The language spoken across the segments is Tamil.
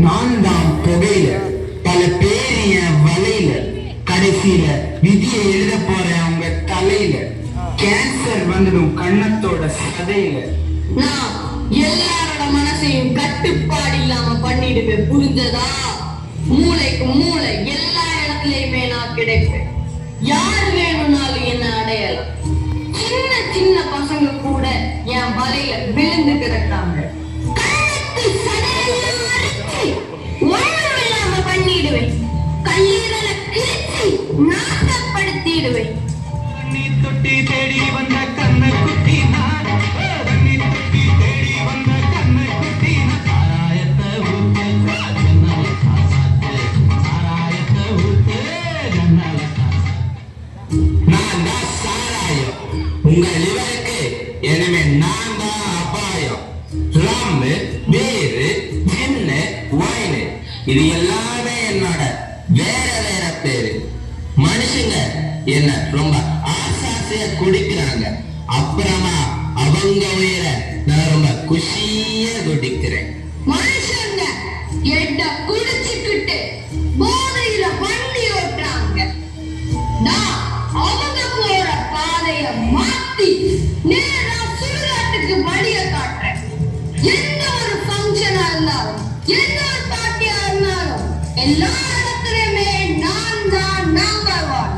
நான் தான் புகையில பல பேரிய வலையில கடைசியில விதியை எழுத போறேன் அவங்க தலையில. கேன்சர் வந்துடும் கண்ணத்தோட சதையில. நான் எல்லாரோட மனசையும் கட்டுப்பாடு இல்லாம பண்ணிடுவேன், புரிஞ்சதா? மூளைக்கு மூளை எல்லா இடத்துலயுமே நான் கிடைப்பேன். யாரு வேணும்னாலும் என்ன அடையலாம். சின்ன சின்ன பசங்க கூட என் வலையில விழுந்து கிடக்காங்க. பண்ணிடுவேன், கல்லீரலை கிழிச்சு நாசப்படுத்திடுவேன். தொட்டி தேடி வந்த கண்ண குட்டி நான், தொட்டி தேடி வந்த கண்ண குட்டி சாராயத்தை ஊத்து சாராயத்தை ஊத்து. நான் தான் சாராயம் உங்க லிவருக்கு, எனவே நான் தான் அபாயம். ராம்பு, வேறு, ஜின்னு, வைனு இது எல்லாமே என்னோட வேற வேற பேரு. மனுஷங்க என்ன ரொம்ப ஆசாசையா குடிக்கிறாங்க, அப்புறமா அவங்க உயிரை நான் ரொம்ப குஷியா குடிக்கிறேன். மனுஷங்க எட்ட குடிச்சுக்கிட்டு போதையில வண்டி ஓட்டுறாங்க. நான் அவங்க போற பாதைய மாத்தி நேரா சுடுகாட்டுக்கு வழிய காட்டுறேன். எந்த ஒரு ஃபங்க்ஷனா இருந்தாலும், எந்த ஒரு பார்ட்டியா இருந்தாலும், எல்லா இடத்துலயுமே நான் தான் நம்பர் ஒன்.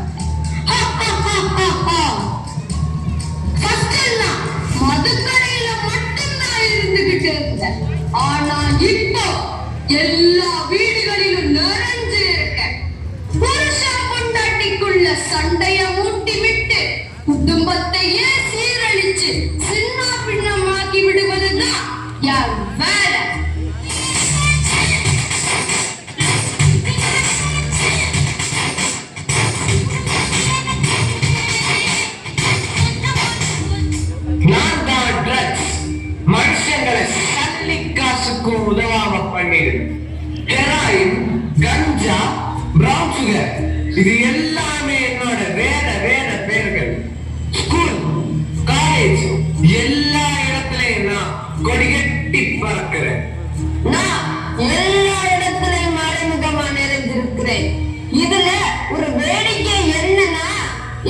மதுக்கடையில மட்டும்தான் இருந்துகிட்டு இருந்தேன், ஆனா இப்போ எல்லா வீடுகளிலும் நிறைஞ்சு இருக்கேன். புருஷன் பொண்டாட்டிக்குள்ள சண்டைய மூட்டி விட்டு குடும்பத்தையே சீரழிச்சு சின்ன பின்னமாக்கி விடுவதுதான் என் வேலை. மனுஷங்களை சல்லி காசுக்கு உதவாம பண்ணிடு. ஹெராயின், கஞ்சா, பிரவுன் சுகர் இது எல்லாமே என்னோட வேற வேற பேர்கள். ஸ்கூல், காலேஜ் எல்லா இடத்துலயும் நான் கொடிகட்டி பறக்கிறேன். நான் எல்லா இடத்துலயும் மறைமுகமா நிறைஞ்சிருக்கிறேன். இதுல ஒரு வேடிக்கை என்னன்னா,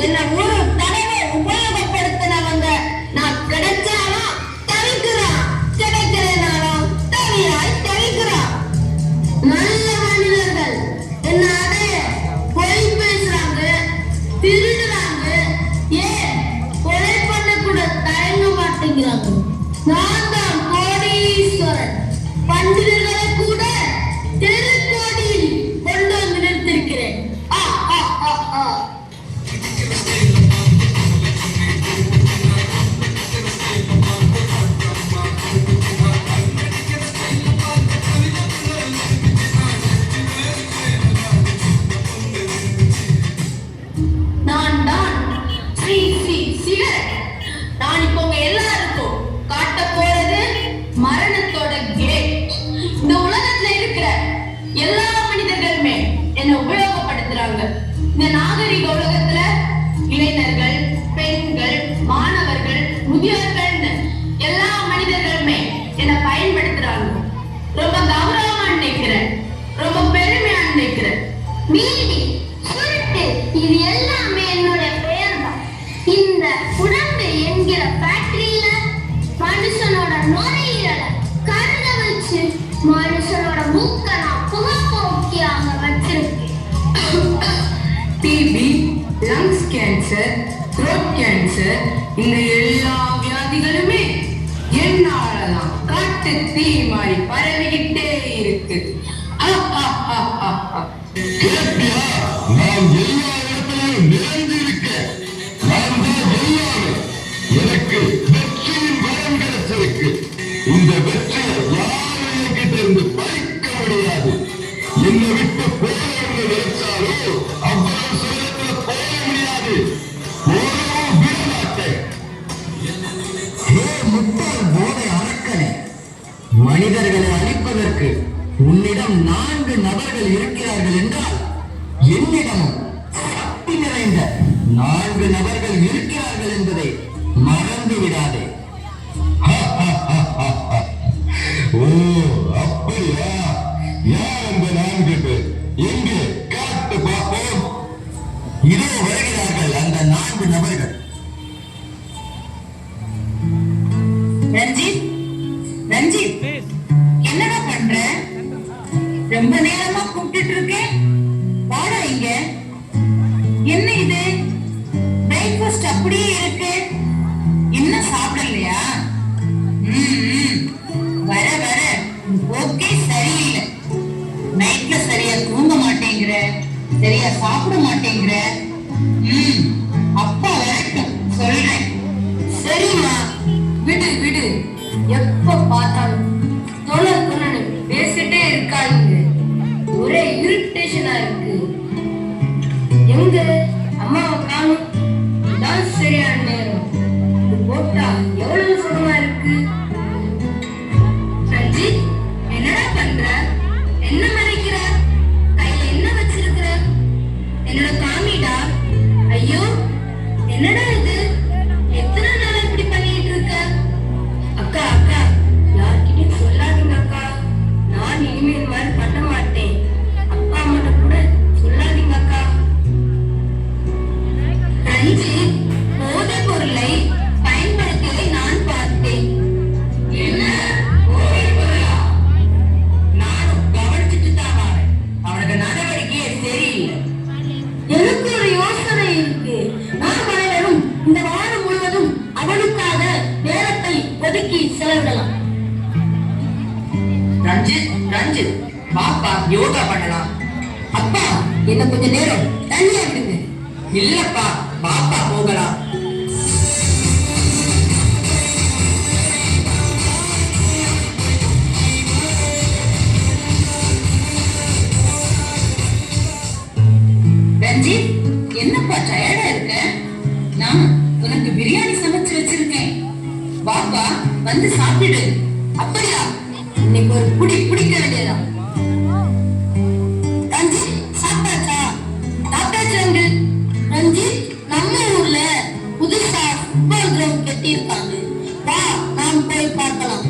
என்ன ஒரு தடவை உபயோகப்படுத்தினவங்க நான் கிடைச்சாலும் தவிக்கிறான், கிடைக்கிறேனாலும் தவியாய் தவிக்கிறான். நல்ல மனிதர்கள் என்ன அடைய பொய் பேசுறாங்க, திருடுறாங்க, ஏன் கொலை பண்ண கூட தயங்க மாட்டேங்கிறாங்க. நான் தான் கோடீஸ்வரன். பண்டிதர்களை கூட தெருக்கோடியில் கொண்டு வந்து நிறுத்திருக்கிறேன். நான் தான் ஸ்ரீ ஸ்ரீ சிகரெட். நான் இப்போ உங்க எல்லாருக்கும் காட்ட போறது மரணத்தோட கேட். இந்த உலகத்துல இருக்கிற எல்லா மனிதர்களுமே என்ன உபயோகப்படுத்துறாங்க. இந்த நாகரிக உலகத்துல இளைஞர்கள், பெண்கள், மாணவர்கள், முதியோர்கள் எல்லா மனிதர்களுமே என்ன பயன்படுத்துறாங்க. ரொம்ப கௌரவமா நினைக்கிறேன், ரொம்ப பெருமையா நினைக்கிறேன். மீதி சுருட்டு இது எல்லாமே என்னோட பெயர் தான். இந்த உடம்பு என்கிற ஃபேக்டரியில மனுஷனோட நுரையீரலை கருத வச்சு மனுஷனோட மூக்க நான் புகப்போக்கியாக வச்சிருக்கேன். TB, lungs cancer, throat cancer இந்த எல்லா வியாதிகளுமே என்னாலதான் காட்டு தீ மாதிரி பரவிக்கிட்டே இருக்கு. நான் எல்லா இடத்திலும் நிறைந்து இருக்கேன். நான் தான் எல்லாமே. எனக்கு வெற்றியின் வரம் கிடைச்சிருக்கு. இந்த வெற்றியை யாரும் என்கிட்ட இருந்து பறிக்க முடியாது. என்னை விட்டு போறவங்க நினைச்சாலும் அவ்வளவு சுலபத்தில் போக முடியாது. போகவும் விட மாட்டேன். முட்டாள் போதை அரக்கனே, மனிதர்களை அழிப்பதற்கு உன்னிடம் 4 நபர்கள் இருக்கிறார்கள் என்றால் என்னிடமும் சக்தி நிறைந்த 4 நபர்கள் இருக்கிறார்கள் என்பதை மறந்து விடாதே. ஓ, அப்படியா? யார் அந்த 4 பேர்? எங்கே காட்டு பார்ப்போம். இதோ வருகிறார்கள் அந்த 4 நபர்கள். ரஞ்சித், ரஞ்சித், என்னடா பண்ற? ரொம்ப நேரமா கூப்பிட்டு இருக்கேன், வாடா இங்க. என்ன இது, பிரேக்ஃபாஸ்ட் அப்படியே இருக்கு, இன்னும் சாப்பிடலையா? வர வர ஓகே, சரியில்லை. நைட்ல சரியா தூங்க மாட்டேங்கிற, சரியா சாப்பிட மாட்டேங்கிற. அப்பா வரட்டும் சொல்றேன். சரிம்மா, விடு விடு. எப்ப பார்த்தாலும் தொண பேசிட்டே இருக்காங்க. ஒரே இரிட்டேஷனா இருக்கு. எங்க அம்மாவை காணும், தான் சரியான நேரம். இது போட்டா எவ்வளவு சுகமா இருக்கு. ரஞ்சித், என்னடா பண்ற? என்ன மறைக்கிற? கையில என்ன வச்சிருக்கிற? என்னோட காமிடா. ஐயோ, என்னடா இது? எத்தனை நாள் இப்படி பண்ணிட்டு இருக்க? அக்கா அக்கா, யார்கிட்டயும் சொல்லாதீங்க அக்கா. நான் இனிமேல் மாதிரி பண்ண மாட்டேன். அப்பா அம்மா கூட சொல்லாதீங்க அக்கா. ரஞ்சித், போதைப் பொருளை பயன்படுத்தியதை நான் பார்த்தேன். என்ன போதைப் பொருளா? நானும் கவனிச்சுட்டு தான் வரேன். அவனுக்கு நடவடிக்கையே சரியில்லை. எனக்கு ஒரு யோசனை இருக்கு. நாம் அனைவரும் இந்த வாரம் முழுவதும் அவனுக்காக நேரத்தை ஒதுக்கி செலவிடலாம். ரஞ்சித், ரஞ்சித், பாப்பா யோகா பண்ணலாம். அப்பா, என்ன கொஞ்ச நேரம் தனியா விடுங்க. இல்லப்பா, பாப்பா போகலாம். ரஞ்சித், என்னப்பா டயர்டா இருக்க? நான் உனக்கு பிரியாணி சமைச்சு வச்சிருக்கேன், பாப்பா வந்து சாப்பிடு. அப்படியா? இன்னைக்கு ஒரு பிடிக்க வேண்டியதான். ரஞ்சித், சாப்பிட்டாச்சா? சாப்பிட்டாச்சு அங்கிள். ரஞ்சித், நம்ம ஊர்ல புதுசா ஃபுட்பால் கிரவுண்ட் கட்டியிருக்காங்க, வா நாம் போய் பார்க்கலாம்.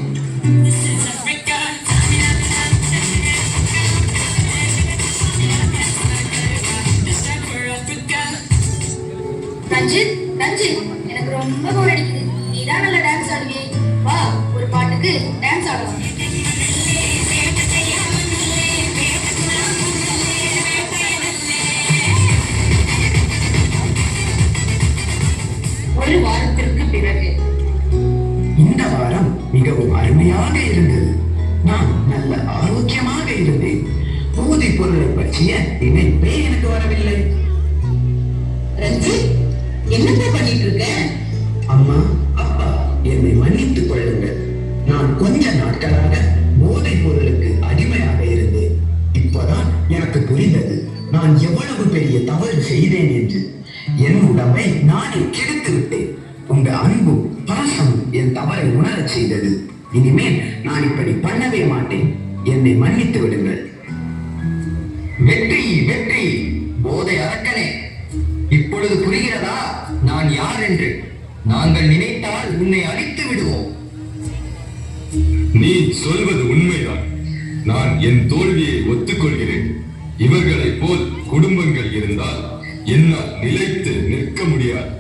ரஞ்சித், ரஞ்சித், எனக்கு ரொம்ப போர் அடிக்குது. நீதான் நல்ல டான்ஸ் ஆடுவே, வா ஒரு பாட்டுக்கு டான்ஸ் ஆடலாம். ஒரு வாரத்திற்கு பிறகு. இந்த வாரம் மிகவும் அருமையாக இருந்தது. நான் நல்ல ஆரோக்கியமாக இருந்தேன். போதைப் பொருளை பற்றிய நினைப்பே எனக்கு வரவில்லை. ரஞ்சித், என்னப்பா பண்ணிட்டு இருக்க? அம்மா, அப்பா, என்னை மன்னித்துக் கொள்ளுங்கள். நான் கொஞ்ச நாட்களாக போதைப் பொருளுக்கு அடிமையாக இருந்தேன். இப்பதான் எனக்கு புரிந்தது நான் எவ்வளவு பெரிய தவறு செய்தேன் என்று. என் உடம்பை நானே கெடுத்து விட்டேன். உங்க அன்பும் பாசமும் என் தவறை உணரச் செய்தது. இனிமேல் நான் இப்படி பண்ணவே மாட்டேன். என்னை மன்னித்து விடுங்கள். வெற்றி, வெற்றி, போதை அரக்கனே, இப்பொழுது புரிகிறதா நான் யார் என்று? நாங்கள் நினைத்தால் உன்னை அழித்து விடுவோம். நீ சொல்வது உண்மைதான். நான் என் தோல்வியை ஒத்துக்கொள்கிறேன். இவர்களைப் போல் குடும்பங்கள் இருந்தால் என்னால் நிலைத்து நிற்க முடியாது.